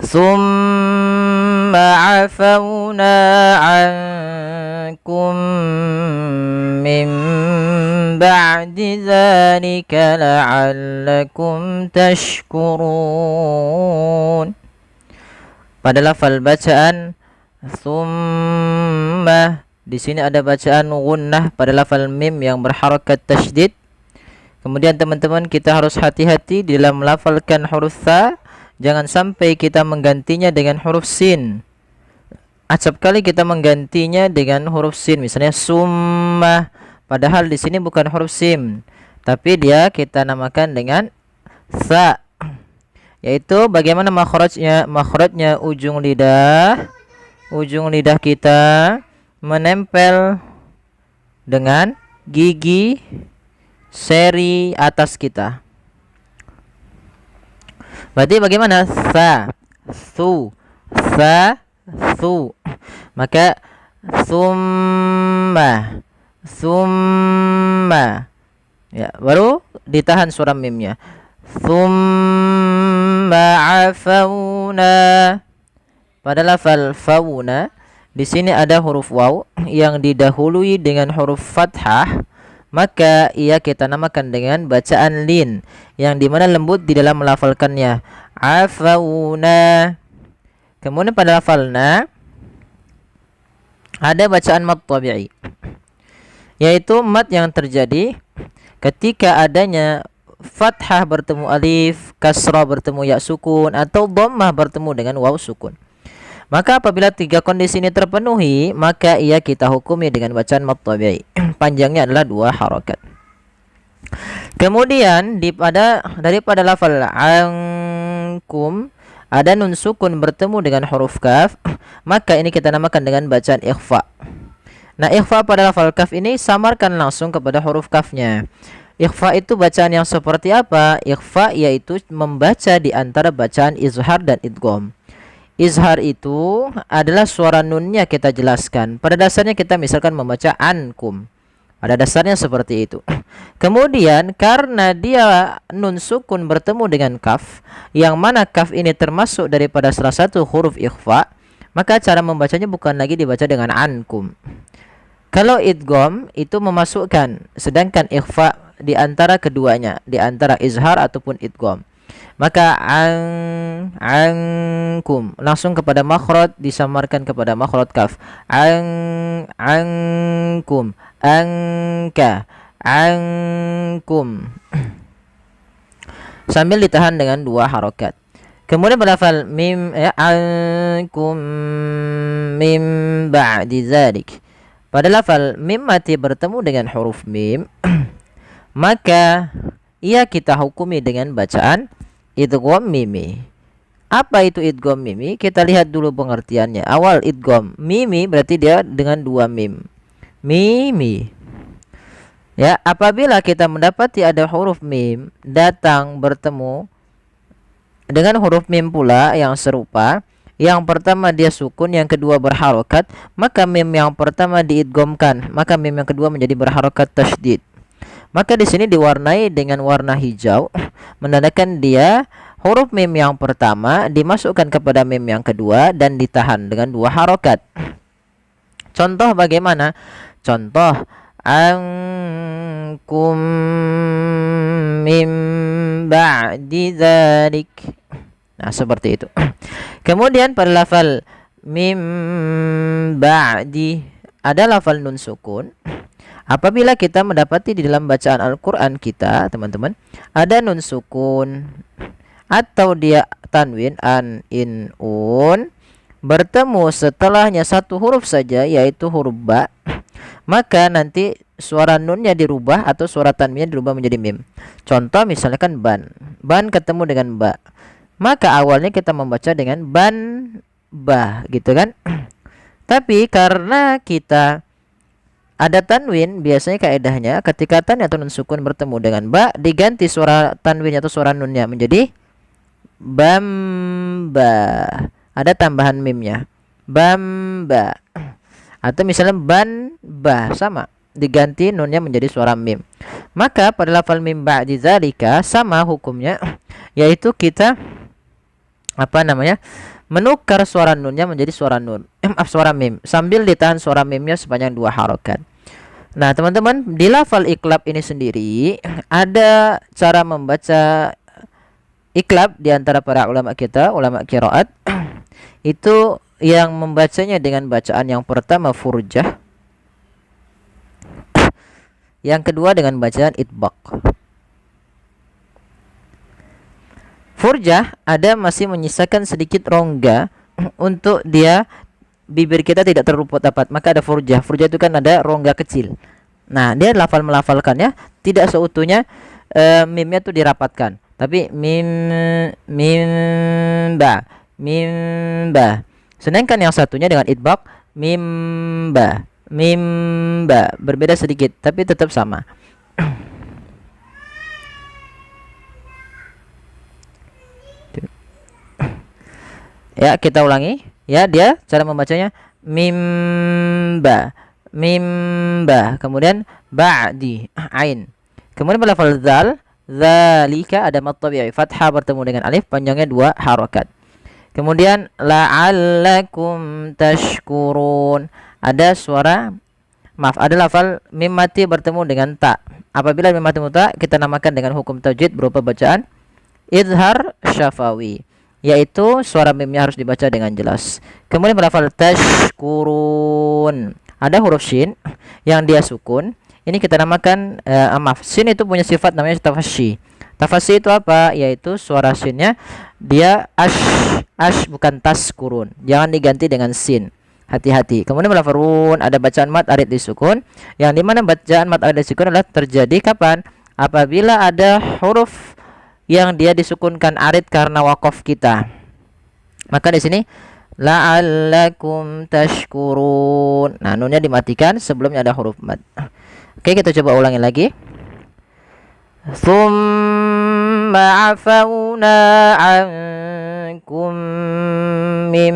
Tsumma afawna ankum min ba'di dzalika la'allakum tashkurun. Pada lafal bacaan tsumma, di sini ada bacaan gunnah pada lafal mim yang berharakat tasydid. Kemudian teman-teman, kita harus hati-hati dalam melafalkan huruf tha. Jangan sampai kita menggantinya dengan huruf sin. Acap kali kita menggantinya dengan huruf sin, misalnya summa, padahal di sini bukan huruf sim, tapi dia kita namakan dengan tha. Yaitu bagaimana makhrajnya? Makhrajnya ujung lidah kita menempel dengan gigi seri atas kita. Berarti bagaimana? Tha, thu, tha, thu. Maka summa, summa. Ya, baru ditahan suara mimnya. Summa afawna. Pada lafal fauna, di sini ada huruf waw yang didahului dengan huruf fathah. Maka ia kita namakan dengan bacaan lin, yang dimana lembut di dalam melafalkannya. Afawna. Kemudian pada lafalna ada bacaan mad tabi'i, yaitu mad yang terjadi ketika adanya fathah bertemu alif, kasrah bertemu ya sukun, atau dhammah bertemu dengan waw sukun. Maka apabila tiga kondisi ini terpenuhi, maka ia kita hukumi dengan bacaan mad tabi'i. Panjangnya adalah 2 harakat. Kemudian daripada lafal ankum ada nun sukun bertemu dengan huruf kaf, maka ini kita namakan dengan bacaan ikhfa. Nah, ikhfa pada lafal kaf ini samarkan langsung kepada huruf kafnya. Ikhfa itu bacaan yang seperti apa? Ikhfa yaitu membaca di antara bacaan izhar dan idgham. Izhar itu adalah suara nunnya kita jelaskan. Pada dasarnya kita misalkan membaca ankum. Pada dasarnya seperti itu. Kemudian karena dia nun sukun bertemu dengan kaf, yang mana kaf ini termasuk daripada salah satu huruf ikhfa, maka cara membacanya bukan lagi dibaca dengan ankum. Kalau idgham itu memasukkan, sedangkan ikhfa di antara keduanya, di antara izhar ataupun idgham. Maka ankum langsung kepada makhraj disamarkan kepada makhraj kaf. Ankum, angka, ankum. Sambil ditahan dengan 2 harakat. Kemudian berlafal mim, ankum mim ba'di dzalik. Pada lafal mim mati bertemu dengan huruf mim, maka ia kita hukumi dengan bacaan idgham mimi. Apa itu idgham mimi? Kita lihat dulu pengertiannya. Awal idgham mimi berarti dia dengan 2 mim. Mimi. Ya, apabila kita mendapati ada huruf mim datang bertemu dengan huruf mim pula yang serupa, yang pertama dia sukun, yang kedua berharokat, maka mim yang pertama diidghamkan, maka mim yang kedua menjadi berharokat tasydid. Maka di sini diwarnai dengan warna hijau, menandakan dia huruf mim yang pertama dimasukkan kepada mim yang kedua dan ditahan dengan 2 harokat. Contoh bagaimana? Contoh ankum mim ba'di dzalik. Nah, seperti itu. Kemudian pada lafal mim ba'di ada lafal nun sukun. Apabila kita mendapati di dalam bacaan Al-Quran kita, teman-teman, ada nun sukun atau dia tanwin, an, in, un, bertemu setelahnya satu huruf saja, yaitu huruf ba, maka nanti suara nunnya dirubah atau suara tanwinnya dirubah menjadi mim. Contoh misalkan ban. Ban ketemu dengan ba. Maka awalnya kita membaca dengan ban, ba, gitu kan. Tapi karena kita ada tanwin, biasanya kaedahnya ketika tan atau nun sukun bertemu dengan ba, diganti suara tanwin atau suara nunnya menjadi bamba. Ada tambahan mimnya. Bamba. Atau misalnya ban ba, sama, diganti nunnya menjadi suara mim. Maka pada lafal mim ba'di dzalika sama hukumnya, yaitu kita apa namanya, menukar suara nunnya menjadi suara nun, suara mim, sambil ditahan suara mimnya sepanjang 2 harokat. Nah, teman-teman, di lafal iklab ini sendiri ada cara membaca iklab di antara para ulama kita, ulama qiraat. Itu yang membacanya dengan bacaan yang pertama furjah, yang kedua dengan bacaan itbaq. Furjah ada masih menyisakan sedikit rongga untuk dia bibir kita tidak terlalu rapat, maka ada furjah. Furjah itu kan ada rongga kecil. Nah, dia melafalkannya tidak seutuhnya mimnya tuh dirapatkan, tapi mim ba. Sedangkan yang satunya dengan itbaq mim ba berbeda sedikit tapi tetap sama. Ya, kita ulangi. Ya, dia cara membacanya mimba. Kemudian ba'di ain. Kemudian pada lafal zal, zalika ada mad tabi'i, fathah bertemu dengan alif, panjangnya 2 harokat. Kemudian la'allakum tashkurun. Ada lafal mim mati bertemu dengan ta. Apabila mim mati muta, kita namakan dengan hukum tajwid berupa bacaan izhar syafawi, yaitu suara mimnya harus dibaca dengan jelas. Kemudian lafal tashkurun, ada huruf shin yang dia sukun. Ini kita namakan shin itu punya sifat namanya tafasyi. Tafasyi itu apa? Yaitu suara shinnya dia ash bukan taskurun. Jangan diganti dengan sin. Hati-hati. Kemudian lafal ada bacaan mad arid disukun, yang dimana bacaan mad arid disukun adalah terjadi kapan? Apabila ada huruf yang dia disukunkan arid karena wakof kita. Maka di sini la'allakum tashkurun. Nah, nunnya dimatikan sebelumnya ada huruf mad. Oke, kita coba ulangi lagi. Tsumma afawna ankum min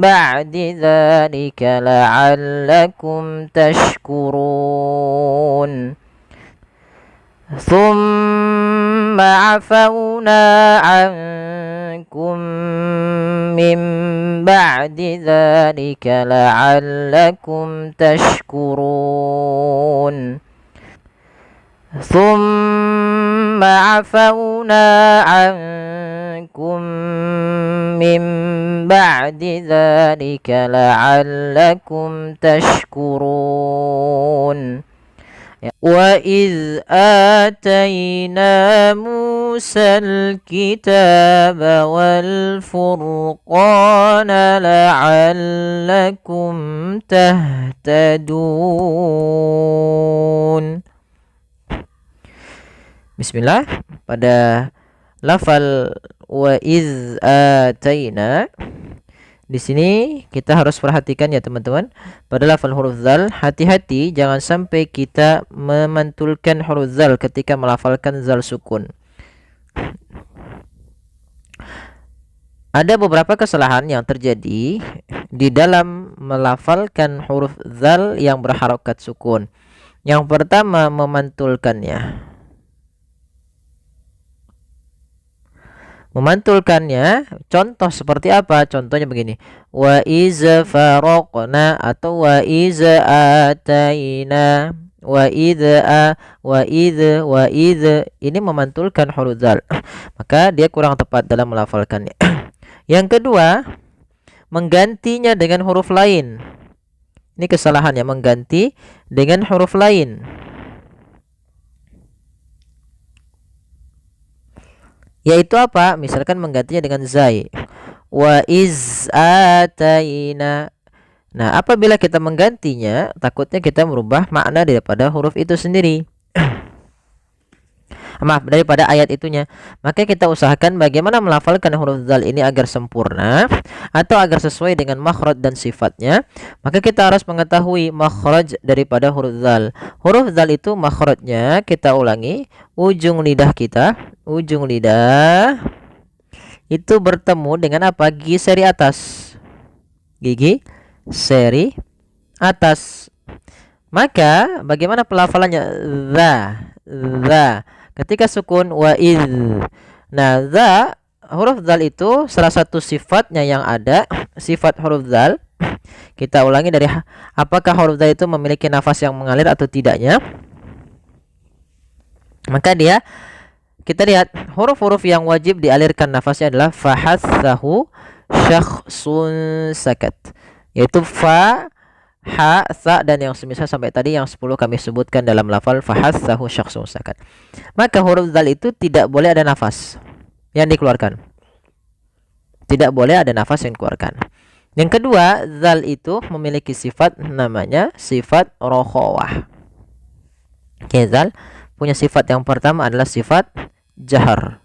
ba'di dzalika la'allakum tashkurun. ثم عفونا عنكم من بعد ذلك لعلكم تشكرون. ثم عفونا عنكم من بعد ذلك لعلكم تشكرون. وَإِذْ آتَيْنَا مُوسَى الْكِتَابَ وَالْفُرْقَانَ لَعَلَّكُمْ تَهْتَدُونَ. Bismillah. Pada lafal وَإِذْ آتَيْنَا, di sini kita harus perhatikan ya teman-teman. Pada lafal huruf zal, hati-hati jangan sampai kita memantulkan huruf zal ketika melafalkan zal sukun. Ada beberapa kesalahan yang terjadi di dalam melafalkan huruf zal yang berharokat sukun. Yang pertama, memantulkannya. Memantulkannya, contoh seperti apa? Contohnya begini, wa iza faraqna atau wa iza ataina, wa idza ini memantulkan huruf zal, maka dia kurang tepat dalam melafalkannya. Yang kedua, menggantinya dengan huruf lain. Ini kesalahannya, mengganti dengan huruf lain. Yaitu apa? Misalkan menggantinya dengan zai. Wa iz ataina. Nah, apabila kita menggantinya, takutnya kita merubah makna daripada huruf itu sendiri. Maaf, daripada ayat itunya. Maka kita usahakan bagaimana melafalkan huruf zal ini agar sempurna atau agar sesuai dengan makhraj dan sifatnya. Maka kita harus mengetahui makhraj daripada huruf zal. Huruf zal itu makhrajnya, kita ulangi, ujung lidah kita, ujung lidah itu bertemu dengan apa? Gigi seri atas. Gigi seri atas. Maka bagaimana pelafalannya? Za. Ketika sukun wa iz. Nah, za huruf dzal itu salah satu sifatnya yang ada, sifat huruf dzal. Kita ulangi dari apakah huruf dzal itu memiliki nafas yang mengalir atau tidaknya. Maka kita lihat huruf-huruf yang wajib dialirkan nafasnya adalah fahassahu syakhsun sakat, yaitu fa, ha, sa, dan yang semisal sampai tadi yang 10 kami sebutkan dalam lafal fahassahu syakhsun sakat. Maka huruf dzal itu tidak boleh ada nafas yang dikeluarkan. Tidak boleh ada nafas yang dikeluarkan. Yang kedua, dzal itu memiliki sifat namanya sifat rokhawah. Oke, dzal punya sifat yang pertama adalah sifat jahar,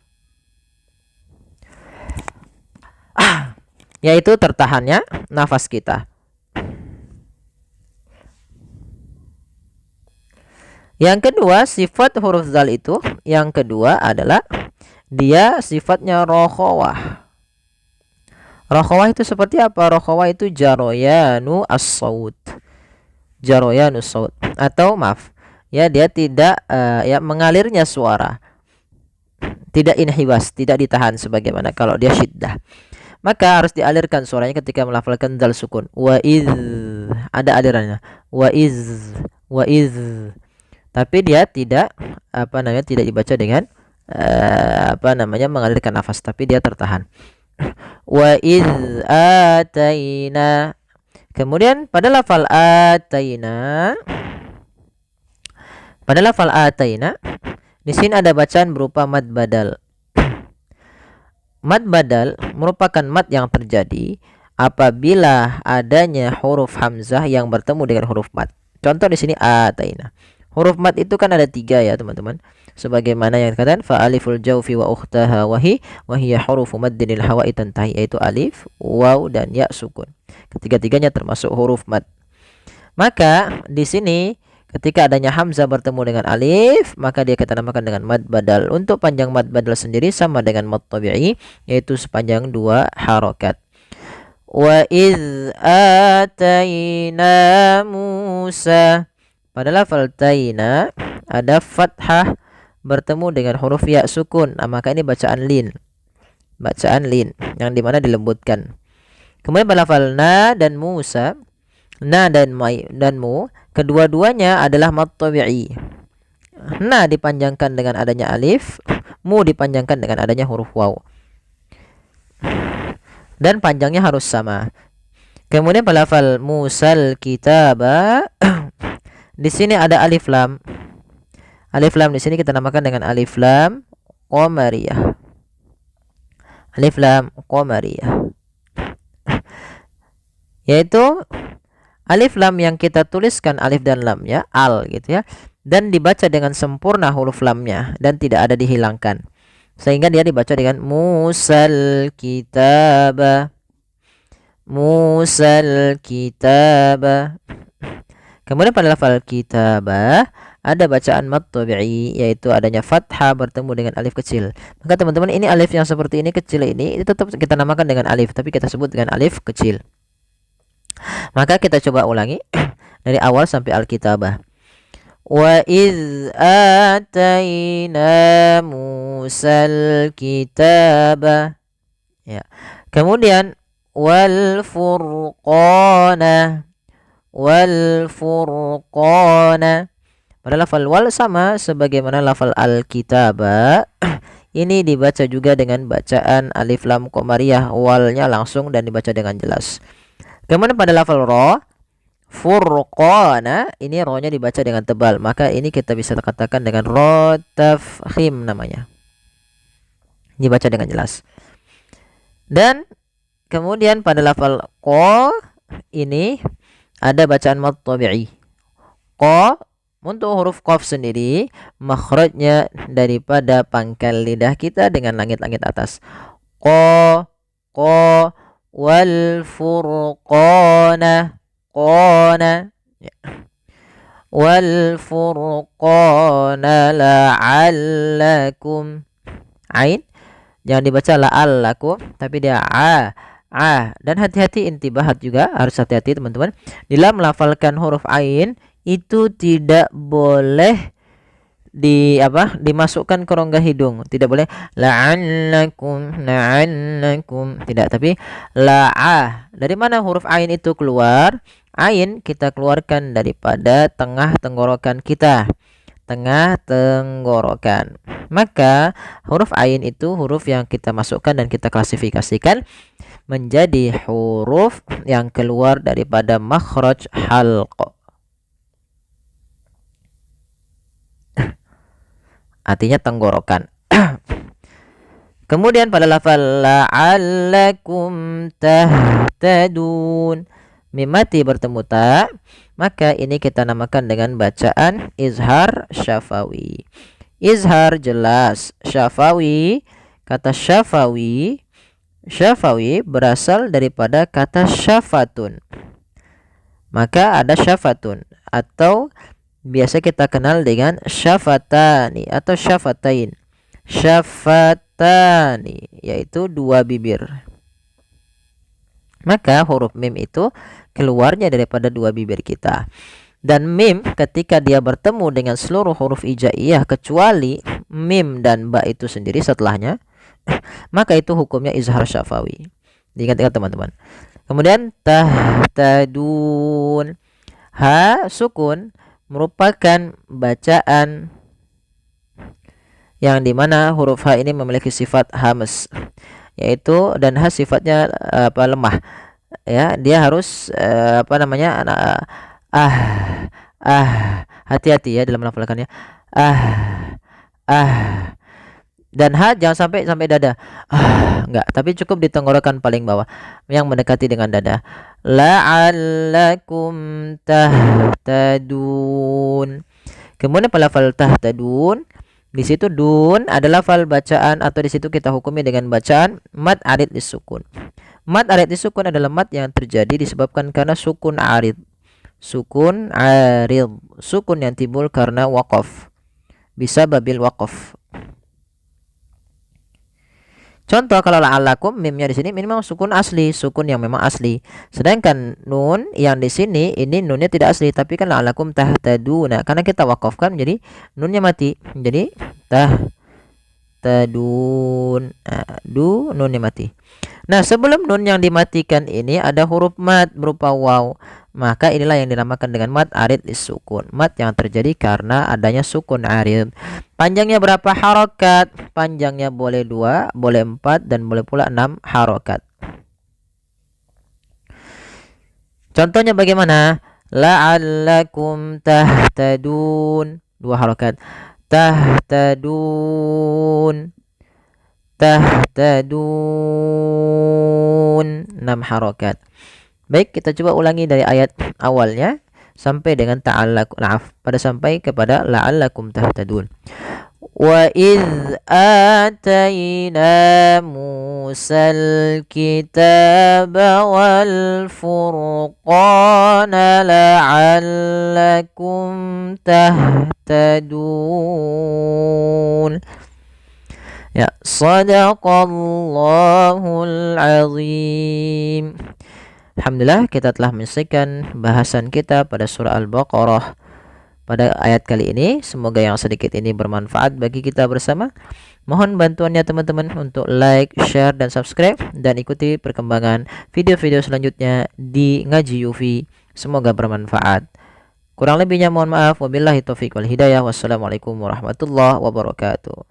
yaitu tertahannya nafas kita. Yang kedua, sifat huruf dzal itu yang kedua adalah dia sifatnya rokhawah. Rokhawah itu seperti apa? Rokhawah itu jaroyanu as-saut. Jaroyanu as-saut, atau maaf, ya, dia tidak ya mengalirnya suara. Tidak inhibas, tidak ditahan sebagaimana kalau dia syiddah. Maka harus dialirkan suaranya ketika melafalkan dzal sukun. Wa iz, ada alirannya. Wa iz. Tapi dia tidak tidak dibaca dengan mengalirkan nafas, tapi dia tertahan. Wa iz ataina. Kemudian pada lafal ataina, di sini ada bacaan berupa mad badal. Mad badal merupakan mad yang terjadi apabila adanya huruf hamzah yang bertemu dengan huruf mad. Contoh di sini ataina. Huruf mad itu kan ada 3 ya teman-teman. Sebagaimana yang dikatakan fa aliful jawfi wa ukhtaha wa hiya hurufu maddinil hawa'i tantahi, yaitu alif, waw, dan ya sukun. Ketiga-tiganya termasuk huruf mad. Maka di sini ketika adanya hamzah bertemu dengan alif, maka dia kita namakan dengan mad badal. Untuk panjang mad badal sendiri sama dengan mad tabi'i, yaitu sepanjang 2 harokat. Wa iz ataina Musa. Pada lafal taina ada fathah bertemu dengan huruf ya sukun. Maka ini bacaan lin. Bacaan lin yang dimana dilembutkan. Kemudian pada lafal na dan Musa, na dan mu, kedua-duanya adalah mad tabi'i. Na dipanjangkan dengan adanya alif, mu dipanjangkan dengan adanya huruf waw. Dan panjangnya harus sama. Kemudian pada lafal Musal kitaba, di sini ada alif lam. Alif lam di sini kita namakan dengan alif lam qamariyah. Alif lam qamariyah. Yaitu alif lam yang kita tuliskan alif dan lamnya al gitu ya, dan dibaca dengan sempurna huruf lamnya dan tidak ada dihilangkan, sehingga dia dibaca dengan Musal kitaba. Musal kitaba. Kemudian pada lafal kitabah ada bacaan mad tabi'i, yaitu adanya fathah bertemu dengan alif kecil. Maka teman-teman, ini alif yang seperti ini kecil ini tetap kita namakan dengan alif, tapi kita sebut dengan alif kecil. Maka kita coba ulangi dari awal sampai al-kitabah. Wa iz ataina Musal kitabah. Ya. Kemudian wal furqana. Wal furqana. Pada lafal wal sama sebagaimana lafal al-kitaba. Ini dibaca juga dengan bacaan alif lam qamariyah, walnya langsung dan dibaca dengan jelas. Kemudian pada lafal ra, furqana, ini ro-nya dibaca dengan tebal, maka ini kita bisa katakan dengan ra tafkhim namanya. Dibaca dengan jelas. Dan kemudian pada lafal qa ini ada bacaan mad tabi'i. Qa, untuk huruf qaf sendiri makhrajnya daripada pangkal lidah kita dengan langit-langit atas. Qa wal furqana, qana, ya. Wal furqana la'allakum. Ain jangan dibaca la'allakum, tapi dia dan hati-hati intibahat juga, harus hati-hati teman-teman. Dalam melafalkan huruf ain itu tidak boleh dimasukkan ke rongga hidung. Tidak boleh la'allakum, tidak, tapi la'a. Dari mana huruf ain itu keluar? Ain kita keluarkan daripada tengah tenggorokan kita. Tengah tenggorokan. Maka huruf ain itu huruf yang kita masukkan dan kita klasifikasikan menjadi huruf yang keluar daripada makhraj halq. Artinya tenggorokan. Kemudian pada lafal la'allakum tahtadun, mim mati bertemu ta, maka ini kita namakan dengan bacaan izhar syafawi. Izhar jelas, syafawi, kata syafawi berasal daripada kata syafatun. Maka ada syafatun atau biasa kita kenal dengan syafatani atau syafatain. Syafatani yaitu dua bibir. Maka huruf mim itu keluarnya daripada dua bibir kita. Dan mim ketika dia bertemu dengan seluruh huruf hijaiyah kecuali mim dan ba itu sendiri setelahnya, maka itu hukumnya izhar syafawi. Diingat-ingat teman-teman. Kemudian tahtadun, ha sukun merupakan bacaan yang dimana huruf ha ini memiliki sifat hamas, yaitu dan ha sifatnya lemah, ya, dia harus hati-hati ya dalam melafalkannya, dan ha jangan sampai dada, enggak, tapi cukup di tenggorokan paling bawah yang mendekati dengan dada. La'allakum tahtadun. Kemudian pada lafal tahtadun, di situ dun adalah lafal bacaan atau di situ kita hukumi dengan bacaan mad arid disukun. Mad arid disukun adalah mad yang terjadi disebabkan karena sukun arid. Sukun arid, sukun yang timbul karena waqaf. Bisa babil waqaf. Contoh kalau la'allakum, mimnya di sini memang sukun asli, sukun yang memang asli. Sedangkan nun yang di sini ini nunnya tidak asli, tapi kan la'allakum tahtaduna. Karena kita wakafkan jadi nunnya mati. Jadi tahtadun. Nunnya mati. Nah, sebelum nun yang dimatikan ini ada huruf mad berupa waw. Maka inilah yang dinamakan dengan mad arid disukun. Mad yang terjadi karena adanya sukun arid. Panjangnya berapa harokat? Panjangnya boleh 2, boleh 4, dan boleh pula 6 harokat. Contohnya bagaimana? La'allakum tahtadun, 2 harokat. Tahtadun, 6 harokat. Baik, kita coba ulangi dari ayat awalnya sampai dengan pada sampai kepada la'allakum tahtadun. Wa idz atayna Musal kitaba wal furqana la'allakum tahtadun. Ya, sadaqallahul azim. Alhamdulillah, kita telah menyelesaikan bahasan kita pada surah Al-Baqarah pada ayat kali ini. Semoga yang sedikit ini bermanfaat bagi kita bersama. Mohon bantuannya teman-teman untuk like, share, dan subscribe, dan ikuti perkembangan video-video selanjutnya di Ngaji Yufi. Semoga bermanfaat. Kurang lebihnya mohon maaf. Wabillahi taufiq wal hidayah. Wassalamualaikum warahmatullahi wabarakatuh.